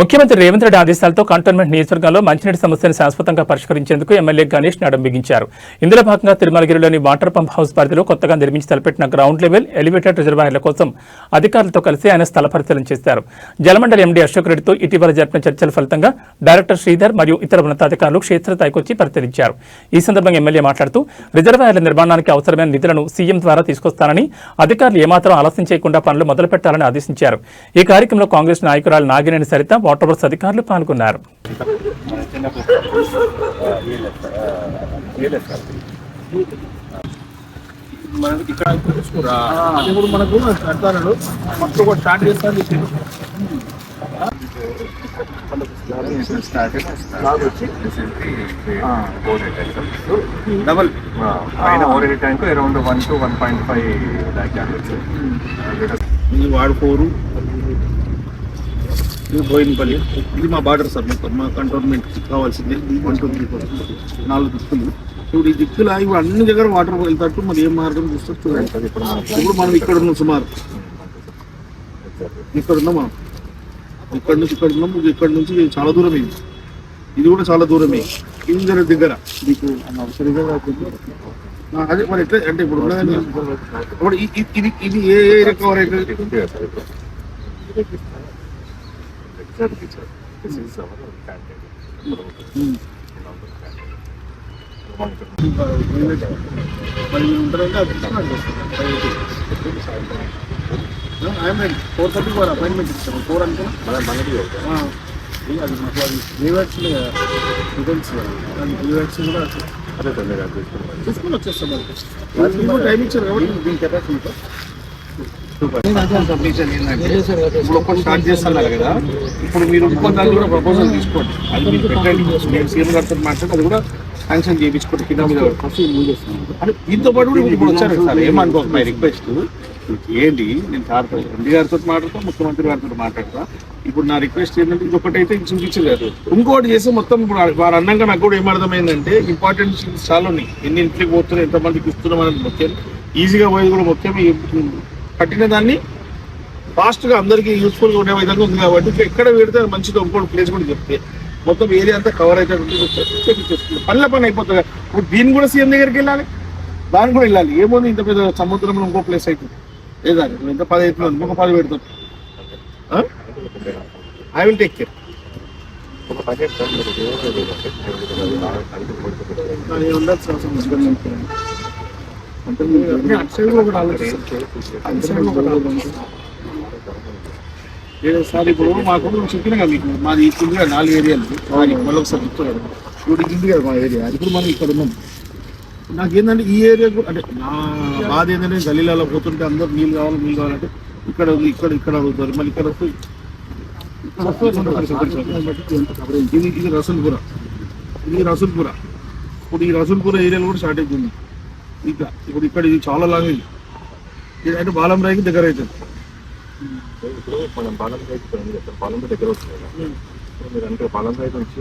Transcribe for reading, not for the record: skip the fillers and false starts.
ముఖ్యమంత్రి రేవంత్ రెడ్డి ఆదేశాలతో కంటోన్మెంట్ నియోజకవర్గంలో మంచినీటి సమస్యను శాశ్వతంగా పరిష్కరించేందుకు ఎమ్మెల్యే గణేష్ నాడం బిగించారు. ఇందులో భాగంగా తిరుమలగిరిలోని వాటర్ పంప్ హౌస్ పరిధిలో కొత్తగా నిర్మించి తలపెట్టిన గ్రౌండ్ లెవెల్ ఎలివేటెడ్ రిజర్వాయర్ల కోసం అధికారులతో కలిసి ఆయన స్థల పరిశీలన చేశారు. జలమండలి ఎండీ అశోక్ రెడ్డితో ఇటీవల జరిపిన చర్చల ఫలితంగా డైరెక్టర్ శ్రీధర్ మరియు ఇతర ఉన్నతాధికారులు క్షేత్రస్థాయికి వచ్చి పరిశీలించారు. ఈ సందర్భంగా ఎమ్మెల్యే మాట్లాడుతూ రిజర్వాయర్ల నిర్మాణానికి అవసరమైన నిధులను సీఎం ద్వారా తీసుకొస్తానని, అధికారులు ఏమాత్రం ఆలస్యం చేయకుండా పనులు మొదలుపెట్టాలని ఆదేశించారు. ఈ కార్యక్రమంలో కాంగ్రెస్ నాయకురాలు నాగినేని సరిత, వాటర్ వర్క్స్ అధికారులు పాల్గొన్నారు. ఇప్పుడు మనకు కడతాడు మొత్తం కూడా స్టార్ట్ చేస్తాను డబల్ పైన over tank around 1 to 1.5 lakh ఇది వాడుకోరు. ఇది బోయినపల్లి, ఇది మా బార్డర్ సార్. మొత్తం మా కంటోన్మెంట్ కావాల్సింది 1 to 3 4 దిక్కులు. ఇప్పుడు ఈ దిక్కులు ఇవి అన్ని దగ్గర వాటర్ వెళ్తాట్టు మరి ఏం మార్గం చూస్తారు చూడండి. ఇప్పుడు మనం ఇక్కడ ఉన్నాం, సుమారు ఇక్కడ ఉన్నాం మనం. ఇక్కడ నుంచి ఇక్కడ ఉన్నాం, ఇక్కడ నుంచి చాలా దూరమే. ఇది కూడా చాలా దూరమే. ఇంజర దగ్గర మీకు అదే మరి ఎట్లా అంటే ఇప్పుడు ఉన్నదని ఇప్పుడు ఇది ఇది ఏ ఏరియా కవర్ అవుతుంది? అపాయింట్మెంట్ 4:30 వారు అపాయింట్మెంట్ ఇచ్చాము. 4 అనుకున్నా అది మాకు అది రివర్స్ రివర్స్ కూడా తీసుకుని వచ్చేస్తాం. టైం ఇచ్చారు కాబట్టి దీని కెపాసిటీ ఇప్పుడు ఒక్కటి స్టార్ట్ చేస్తున్నారు కదా. ఇప్పుడు మీరు ఇంకొంత కూడా ప్రపోజల్ తీసుకోండి. అది మీరు పెట్టండి. నేను సీఎం గారితో మాట్లాడి అది కూడా శాంక్షన్ చేయించుకోండి. కింద మీద అంటే దీంతో పాటు కూడా ఇప్పుడు వచ్చారు సార్. ఏమనుకోక మై రిక్వెస్ట్ ఏంటి, నేను ఎండి గారితో మాట్లాడతా, ముఖ్యమంత్రి గారితో మాట్లాడతా. ఇప్పుడు నా రిక్వెస్ట్ ఏంటంటే ఇంకొకటి అయితే చూపించదు కాదు, ఇంకోటి చేస్తే మొత్తం ఇప్పుడు వారు అన్నాక నాకు కూడా ఏమర్థమైందంటే ఇంపార్టెంట్ చాలా ఉన్నాయి. ఎన్ని ఇంటికి పోతున్నాయి, ఎంతమందికి ఇస్తున్నాం అనేది ముఖ్యం, ఈజీగా పోయేది కూడా ముఖ్యం. కట్టిన దాన్ని ఫాస్ట్గా అందరికీ యూస్ఫుల్గా ఉండే విధంగా ఉంది కాబట్టి ఎక్కడ పెడితే మంచిగా ఇంకోటి ప్లేస్ కూడా చెప్తే మొత్తం ఏరియా అంతా కవర్ అయితే చేపించేస్తుంది. పని అయిపోతుంది. ఇప్పుడు దీన్ని కూడా సీఎం దగ్గరికి వెళ్ళాలి, దానికి కూడా వెళ్ళాలి. ఏముంది ఇంత పెద్ద సముద్రంలో ఇంకో ప్లేస్ అవుతుంది లేదా? ఎంత 10 అవుతుంది, ఇంకొక 10 పెడతాం. I will take care. Sir ఇప్పుడు మాకు చెప్పిన కదా మీకు, మాది ఇప్పుడు 4 ఏరియాలు మళ్ళీ ఒకసారి చెప్తారు. ఇప్పుడు ఇది కదా మా ఏరియా. ఇప్పుడు మనం ఇక్కడ ఉన్నాం. నాకేంటంటే ఈ ఏరియాకు అంటే నా బాధ ఏంటంటే గలీలలో పోతుంటే అందరూ నీళ్ళు కావాలంటే ఇక్కడ ఉంది, ఇక్కడ అవుతారు. మళ్ళీ ఇక్కడ వస్తుంది, ఇది రసూల్పుర, ఇప్పుడు ఈ రసూల్పుర ఏరియాలో కూడా షార్టేజ్ ఉంది. ఇంకా ఇప్పుడు ఇక్కడ ఇది చాలా లాంగ్, ఇది అంటే బాలంరాయికి దగ్గర అవుతుంది. ఇప్పుడు మనం బాలంరాయికి దగ్గర వస్తుంది కదా. మీరు అంటే బాలంరాయి నుంచి